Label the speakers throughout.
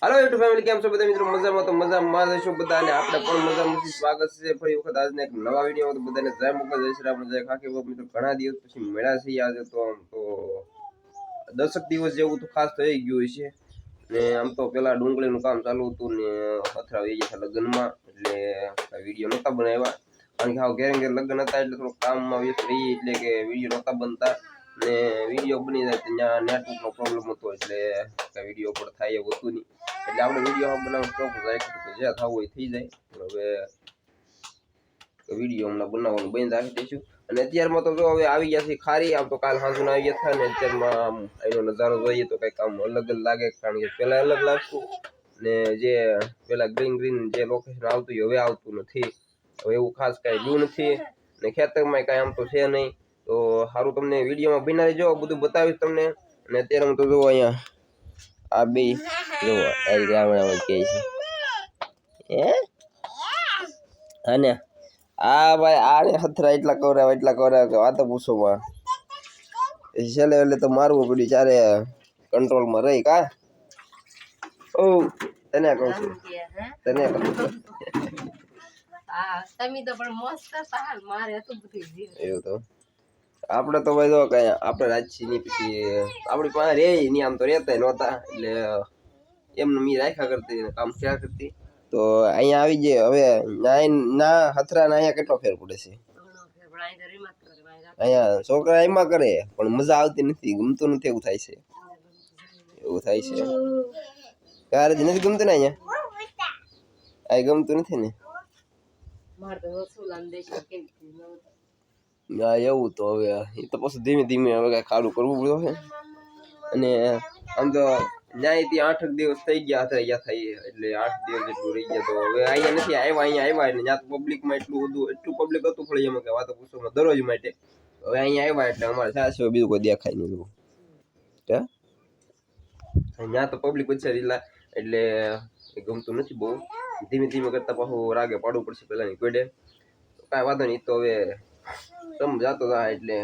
Speaker 1: hello YouTube family केम छो બધા મિત્રો મજામાં તો મજામાં જ છો બધા અને આપણે પણ મજામાં સ્વાગત છે ફરી વખત આજના એક નવા વિડિયોમાં તો બધાને જય મોકલ જય શ્રી રામ જય ખાકી બાપ મિત્રો ઘણા દિવસ પછી મળ્યા છે આજે તો આમ તો 10 દિવસ જેવું તો ખાસ થઈ ગયું છે ને આમ તો પેલા ડુંગળીનું કામ ચાલુ હતું ને અથરા વઈ ગયા લગ્નમાં એટલે વિડિયો નહોતા બનાવ્યા કારણ કે હાવ ઘેર લગ્ન હતા એટલે થોડું કામમાં વ્યસ્ત રહી એટલે કે વિડિયો નહોતા બનતા ને વિડિયો બની જાય ત્યાં નેટવર્કનો પ્રોબ્લેમ હતો એટલે વિડિયો પર થાય એવું હતું નહીં એટલે આપણે વિડિયો બનાવવાનો સ્ટોપ રાખ્યો તો જે થવું હોય થઈ જાય હવે વિડિયો હમણાં બનાવવાનું બંધ રાખી દઈશું અને અત્યારમાં તો જો હવે આવી ગયા છે ખારી આમ તો કાલ સાંજના આવી ગયા હતા ને અત્યારમાં એનો નજારો જોઈએ તો કંઈક આમ અલગ જ લાગે કારણ કે પહેલાં અલગ લાગતું ને જે પેલા ગ્રીન જે લોકેશન આવતું હવે આવતું નથી હવે એવું ખાસ કાંઈ જોયું નથી ને ખેતરમાં કાંઈ આમ તો છે નહીં તો સારું તમને વિડીયોમાં બનાવી જો બધું બતાવીશ તમને અને અત્યારે હું તો જો અહીંયા આ બે જો ગામડામાં કહે છે અને આ ભાઈ આને હથરા એટલા કવરાવે કે વાત પૂછો માં છેલ્લે એટલે તો મારવું પડ્યું ચારે કંટ્રોલમાં રહી કા ઓ તને કહું છું તને કહું છું
Speaker 2: તમે તો પણ મસ્ત સહાલ મારે હતું બધું
Speaker 1: એવું તો આપણે તો ભાઈ જો કઈ આપણે રાજસી ની પછી આપણી પાસે રે ની આમ તો રહેતા નહોતા એટલે એમને મી રાખ્યા કરતી કામ ક્યાં કરતી તો અહીંયા આવી જાય હવે ના હથરા ના અહીંયા કેટલો ફેર પડે છે અહીંયા છોકરા એમાં કરે પણ મજા આવતી નથી ગમતું નથી એવું થાય છે ક્યારે જ નથી ગમતું ને અહીંયા આ ગમતું નથી ને ના એવું તો હવે એ તો પછી ધીમે ધીમે હવે કઈ ખાડું કરવું પડ્યું છે અને આમ તો ન્યાયથી 8 દિવસ થઈ ગયા હતા અહીંયા થઈ એટલે 8 દિવસ જેટલું રહી ગયા તો હવે અહીંયા નથી આવ્યા અહીંયા એટલે ત્યાં પબ્લિકમાં એટલું પબ્લિક હતું પણ એમાં કે વાતો પૂછો દરરોજ માટે હવે અહીંયા આવ્યા એટલે અમારે સાચું બીજું કોઈ દેખાય નહીં એવું ત્યાં તો પબ્લિક વચ્ચે રીલા એટલે ગમતું નથી બહુ ધીમે ધીમે કરતા પાછું રાગે પાડવું પડશે પેલાની કોડે કાંઈ વાંધો નહીં તો હવે સમજાતો જાય એટલે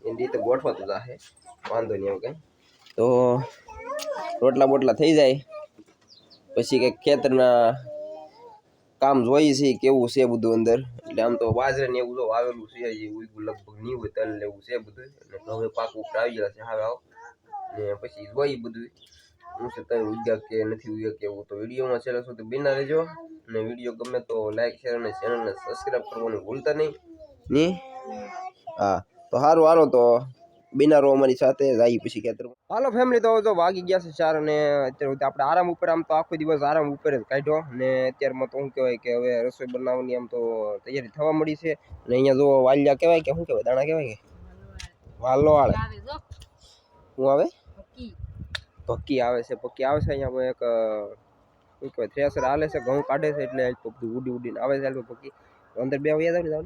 Speaker 1: એની રીતે ગોઠવાતું જાય વાંધો નહીં એવું કંઈ તો રોટલા બોટલા થઈ જાય પછી કંઈક ખેતરના કામ જોઈએ છે કેવું છે બધું અંદર એટલે આમ તો બાજરે ને એવું તો વાવેલું છે ઉગું લગભગ નહીં હોય તલ ને એવું છે બધું એટલે હવે પાક ઉપર આવી ગયા છે હવે આવ ને પછી જોઈ બધું હું છે તમે ઉગ્યા કે નથી ઉગ્યા કે એવું તો વિડીયોમાં છેલ્લે સુધી બિના રહેજો અને વિડીયો ગમે તો લાઈક શેર અને ચેનલને સબસ્ક્રાઈબ કરવાનું ભૂલતા નહીં હા તો સારું હાલો તો બિનારો અમારી સાથે જાય પછી ખેતર હાલો ફેમિલી તો જો વાગી ગયા છે 4 અને અત્યારે આપણે આરામ ઉપર આમ તો આખો દિવસ આરામ ઉપર જ કાઢ્યો ને અત્યારમાં તો શું કહેવાય કે હવે રસોઈ બનાવવાની આમ તો તૈયારી થવા મળી છે અને અહીંયા જો વાલિયા કહેવાય કે શું કહેવાય દાણા કહેવાય કે વાલો આવે શું આવે પક્કી આવે છે અહીંયા એક શું કહેવાય થ્રેસર હાલે છે ઘઉં કાઢે છે એટલે ઉડીને આવે છે પક્કી અંદર બે વ્યા જાવ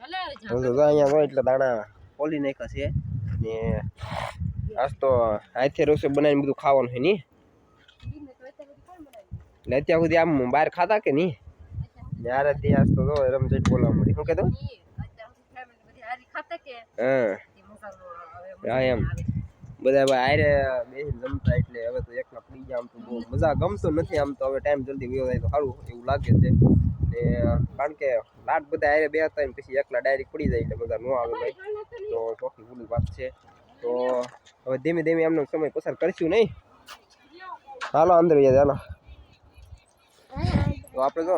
Speaker 1: અહીંયા હોય એટલે દાણા ખોલી નાખ્યા છે ને આજ તો હાથે રસોઈ બનાવીને બધું ખાવાનું છે નહીં એટલે અત્યાર સુધી આમ બહાર ખાતા કે નહીં યાર ત્યાં તો જો રમઝટ બોલાવા મળી શું કહેતો હા એમ બધા ભાઈ આરે બેસીને જમતા એટલે હવે તો એકલા પડી ગયા આમ તો બહુ મજા ગમતો નથી આમ તો હવે ટાઈમ જલ્દી ગયો જાય તો સારું એવું લાગે છે ને કારણ કે લાટ બધા આરે બે હતા ને પછી એકલા ડાયરેક્ટ પડી જાય એટલે બધા ન આવે ભાઈ તો ચોખ્ખી ભૂલી વાત છે તો હવે ધીમે ધીમે એમનો સમય પસાર કરીશું નહીં હાલો અંદર ચાલો તો આપણે તો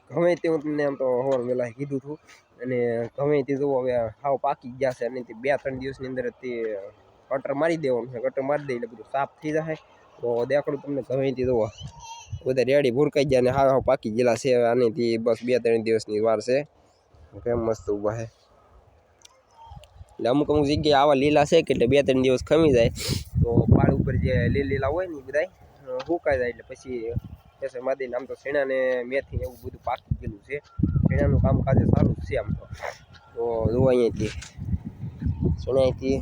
Speaker 1: ગમે તે હું તમને આમ તો હોર વેલા કીધું હતું અને ગમે તે જુઓ હવે હાવ પાકી ગયા છે અને 2-3 દિવસની અંદર તે કટર મારી દેવાનું છે કટર મારી દે એટલે બધું સાફ થઈ જાય તો દેખાડું તમને ગમે તે જુઓ બધા રેડી ભૂરકાઈ ગયા ને હાવ પાકી ગયેલા છે આનેથી બસ 2-3 દિવસની વાર છે કેમ મસ્ત ઊભા છે એટલે અમુક જગ્યાએ આવા લીલા છે કે એટલે 2-3 દિવસ ખમી જાય તો પાડ ઉપર જે લીલા હોય ને એ બધા સુકાઈ જાય એટલે પછી કેસર માદીને આમ તો શેણા ને મેથી એવું બધું પાકી ગયેલું છે શેણાનું કામકાજ સારું છે આમ તો જો અહીંયાથી શેણાથી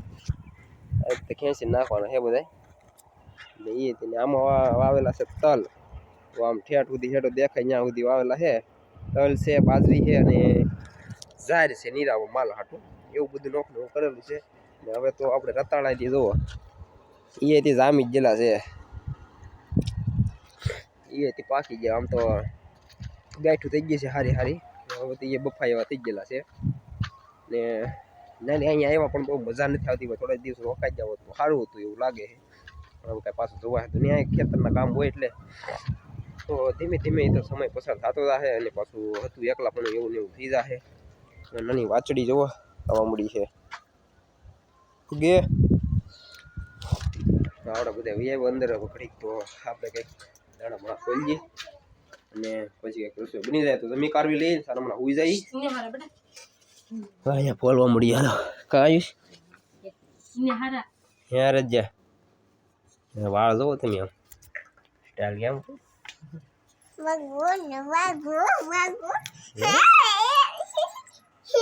Speaker 1: ખેંચી નાખવાના છે બધા એટલે એ આમાં વાવેલા છે તલ તો આમ ઠેઠ સુધી હેઠો દેખાય ત્યાં સુધી વાવેલા છે તલ છે બાજરી છે અને ઝાર છે નીરાવો માલ હાટું એવું બધું નોખું કરેલું છે ને હવે તો આપણે રતાળાથી જુઓ એથી જામી જ ગયેલા છે એ હતી પાકી ગયા આમ તો ગાંઠું થઈ ગઈ છે હારી હારી હવે તો એ બફા એવા થઈ ગયેલા છે ને નાની અહીંયા આવ્યા પણ બહુ મજા નથી આવતી થોડા દિવસ રોકાઈ જાવ તો સારું હતું એવું લાગે છે હવે કાંઈ પાછું જોવા તો ત્યાં ખેતરના કામ હોય એટલે તો ધીમે ધીમે તો સમય પસાર થતો રહે અને પાછું હતું એકલા પણ એવું ને એવું થઈ જશે નાની વાચડી જોવો આવવા મળી છે ગે આવડા બધા વ્યાવ અંદર ઘડીક તો આપણે કંઈક દાણા માણા ખોલીએ અને પછી કંઈક રસોઈ બની જાય તો જમી કાઢવી લઈએ સારા હમણાં ઉઈ જાય અહીંયા ફોલવા મળી હાલો કાંઈ યાર જ વાળ જોવો તમે આમ સ્ટાઇલ કેમ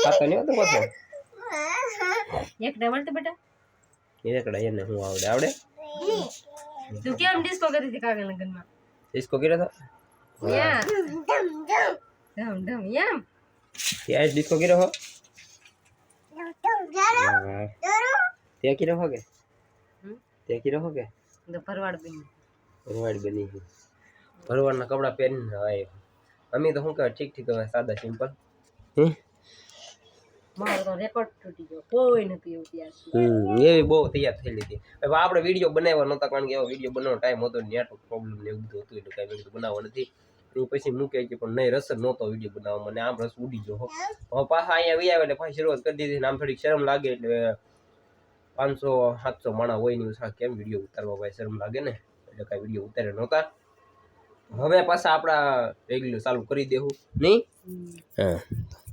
Speaker 1: ખાતો નહીં હોતો પાછો એકડા એને હું આવડે
Speaker 2: તું કેમ ડિસ્કો કરી હતી કાકા લગનમાં
Speaker 1: इसको गिरा था
Speaker 2: યા ડમ ડમ યમ
Speaker 1: क्या इस डिस्को गिरा हो क्या गिरा हो गए क्या गिरा हो गए
Speaker 2: તો પરવાડ બની
Speaker 1: भरवाड़ बनी है भरवाड़ ना कपड़ा पहन आए अमी तो हूँ क्या ठीक ठीक है सादा सिंपल
Speaker 2: મારો તો રેકોર્ડ તૂટી ગયો કોઈ નથી એવું ત્યાર
Speaker 1: એ બહુ તૈયાર થઈ લીધી હવે આપણે વિડીયો બનાવવા નહોતા કારણ કે એવો વિડીયો બનાવવાનો ટાઈમ હતો નેટવર્ક પ્રોબ્લેમ ને એવું બધું હતું એટલે કાંઈ વિડીયો બનાવવા નથી એ પછી મૂકે કે પણ નહીં રસ જ નહોતો વિડીયો બનાવવા મને આમ રસ ઉડી ગયો હવે પાછા અહીંયા વી આવે એટલે પાછી શરૂઆત કરી દીધી ને આમ થોડીક શરમ લાગે એટલે 500-700 માણા હોય ને કેમ વિડીયો ઉતારવા ભાઈ શરમ લાગે ને એટલે કાંઈ વિડીયો ઉતારે નહોતા હવે પાછા આપણા રેગ્યુલર ચાલુ કરી દેવું નહીં હા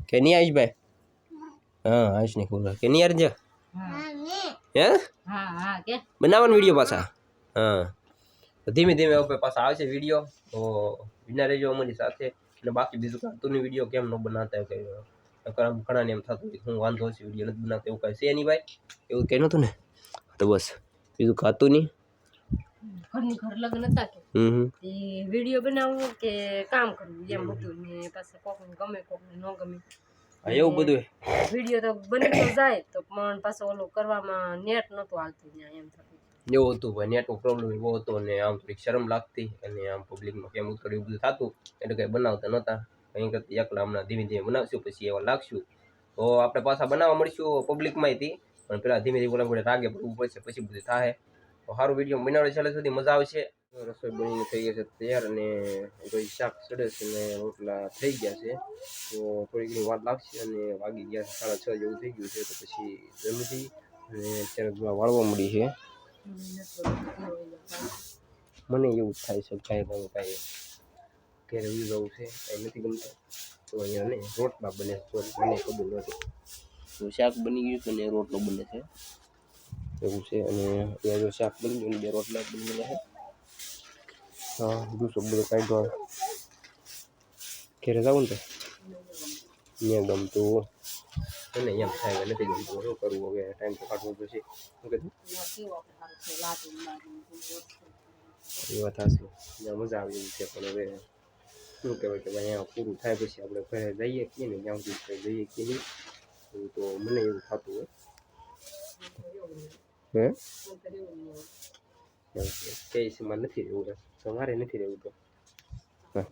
Speaker 1: કે નહીં આવીશ ભાઈ हाँ आइस नहीं खोल के नहीं यार जा हैं
Speaker 2: હા હા કે
Speaker 1: बनावन वीडियो पासा हाँ तो धीमे धीमे पे पासा आवे छे वीडियो तो बिना रहो अमरी साथे એટલે બાકી બીજું કાર્ટૂનની વિડીયો કેમ ન બનાવતા કે કરમ ઘણાને એમ થતું કે હું વાંધો છે વિડીયો નથી બનાવતો એવું કાંઈ છે નહીં ભાઈ એવું કંઈ નહોતું ને તો બસ બીજું ખાતું નહીં
Speaker 2: ઘરની ઘર લગ્ન હતા કે એ વિડીયો બનાવવું કે કામ કરવું એમ હતું ને પાછા કોકને ગમે કોકને ન ગમે
Speaker 1: હા એવું બધું
Speaker 2: વિડીયો તો બની તો જાય તો પણ પાછો ઓલું કરવામાં નેટ નહોતું હાલતું ત્યાં એમ થતું
Speaker 1: એવું હતું ભાઈ નેટવર્ક પ્રોબ્લેમ એવો હતો અને આમ થોડીક શરમ લાગતી અને આમ પબ્લિકમાં કેમ ઉતર્યું બધું થતું એટલે કંઈ બનાવતા નહોતા કંઈ કરતી એકલા હમણાં ધીમે ધીમે બનાવશું પછી એવા લાગશું તો આપણે પાછા બનાવવા મળશું પબ્લિકમાંથી પણ પેલા ધીમે ધીમે બોલા રાગે પડવું પડશે પછી બધું થાય તો સારું વિડીયો બનાવડે છેલ્લે સુધી મજા આવશે રસોઈ બનીને થઈ ગઈ છે તૈયાર અને કોઈ શાક ચડે છે ને રોટલા થઈ ગયા છે તો થોડી ઘણી વાર લાગશે અને વાગી ગયા 6:30 જેવું થઈ ગયું છે તો પછી જમી અને અત્યારે વાળવા મળી છે મને એવું થાય છે કાંઈ કાંઈ ઘરે ઉઈ જવું છે કાંઈ નથી ગમતું તો અહીંયા ને રોટલા બને મને ખબર નથી તો શાક બની ગયું છે ને રોટલો બને છે એવું છે અને અહીંયા જો શાક બની ગયું 2 રોટલા બની ગયા છે હા દૂસરો બધો કાઢો ઘરે જવું ને ત્યાં ગમતું અને એમ થાય નથી ગમતું શું કરવું હવે ટાઈમ તો કાઢવો પડશે શું કીધું એ વાત હાચી ત્યાં મજા આવી છે પણ હવે શું કહેવાય કે ભાઈ અહીંયા પૂરું થાય પછી આપણે ઘરે જઈએ કે ને જ્યાં સુધી જઈએ કે નહીં એવું તો મને એવું થતું હોય હે કેસમાં નથી રહેવું તમારે નથી રહેવું તો હા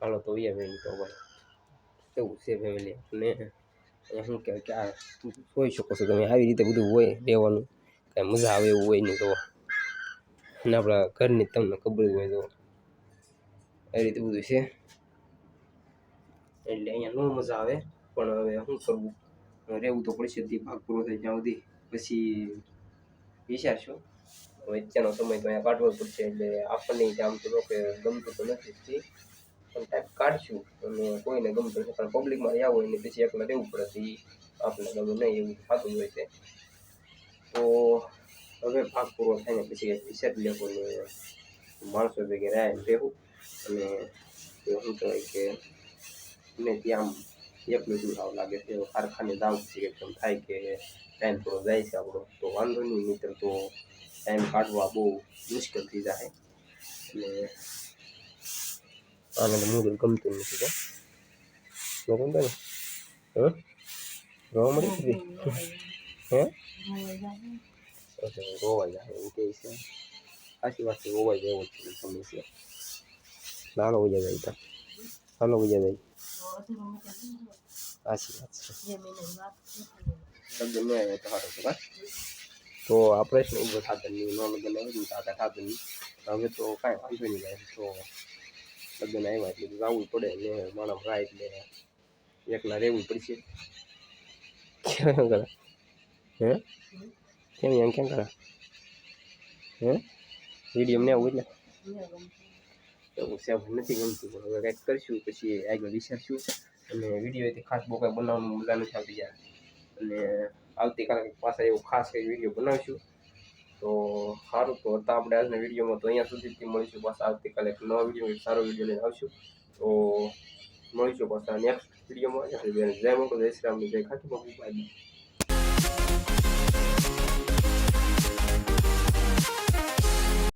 Speaker 1: હાલો તો એ ફેમિલી તો ભાઈ એવું છે ફેમિલી અને અહીંયા શું કહેવાય કે આ જોઈ શકો છો તમે આવી રીતે બધું હોય રહેવાનું કાંઈ મજા આવે એવું હોય નહીં તો અને આપણા ઘરની તમને ખબર હોય તો એ રીતે બધું છે એટલે અહીંયા ન મજા આવે પણ હવે શું કરવું રહેવું તો પડશે ભાગ પૂરો થાય ત્યાં સુધી પછી વિચારશું હવે અત્યારનો સમય તો અહીંયા કાઢવો પડશે એટલે આપણને આમ તો કે ગમતું તો નથી પણ ટાઈપ કાઢશું અને કોઈને ગમતું નથી પણ પબ્લિકમાં રહ્યા હોય ને પછી એકલા રહેવું પડે આપણે ગમે નહીં એવું થતું હોય છે તો હવે ભાગ પૂરો થાય ને પછી વિચારી લેવું ને માણસો ભેગે રહેવું અને શું કહેવાય કે મને ત્યાં એકલું દૂર આવું લાગે છે કારખાને જાવ છે એકદમ થાય કે ટાઈમ થોડો જાય છે આપણો તો વાંધો નહીં મિત્ર તો ટાઈમ કાઢવા બહુ મુશ્કેલ થઈ જાય અને આને તો મૂળ ગમતું નથી તો ગમતું ને રોવા મળી હતી હે રોવા જાય એવું કહે છે સાચી વાત છે હોવા જેવો છે સમસ્યા નાનો ઉજા જાય તો નાનો ઉજા જાય સાચી વાત છે લગ્ન નહીં આવે તો સારું છે તો આ પ્રશ્ન ઉભો થતો નહીં ન લગ્ન આવે ને તાકા થતો નહીં હવે તો કાંઈ વાંધો નહીં જાય તો લગ્ન આવ્યા એટલે જવું પડે ને મારા ભાઈ એટલે એકલા રહેવું પડશે કેમ કરે હે કેમ એમ કેમ કરે હે વિડીયો ને આવું એટલે એવું છે નથી ગમતું પણ હવે કંઈક કરીશું પછી આગળ વિચારશું અને વિડીયો ખાસ બહુ કંઈ બનાવવાનું મજા નથી આવતી યાર અને આવતીકાલે પાછા એવું ખાસ કંઈ વિડીયો બનાવીશું તો સારું તો હતા આપણે આજના વિડીયોમાં તો અહીંયા સુધીથી મળીશું પાછા આવતીકાલે એક નવો વિડીયો સારો વિડીયો લઈને આવશું તો મળીશું પાછા નેક્સ્ટ વિડીયોમાં જય મોકલ જય શ્રી રામ જય ખાતી બાપુ બાય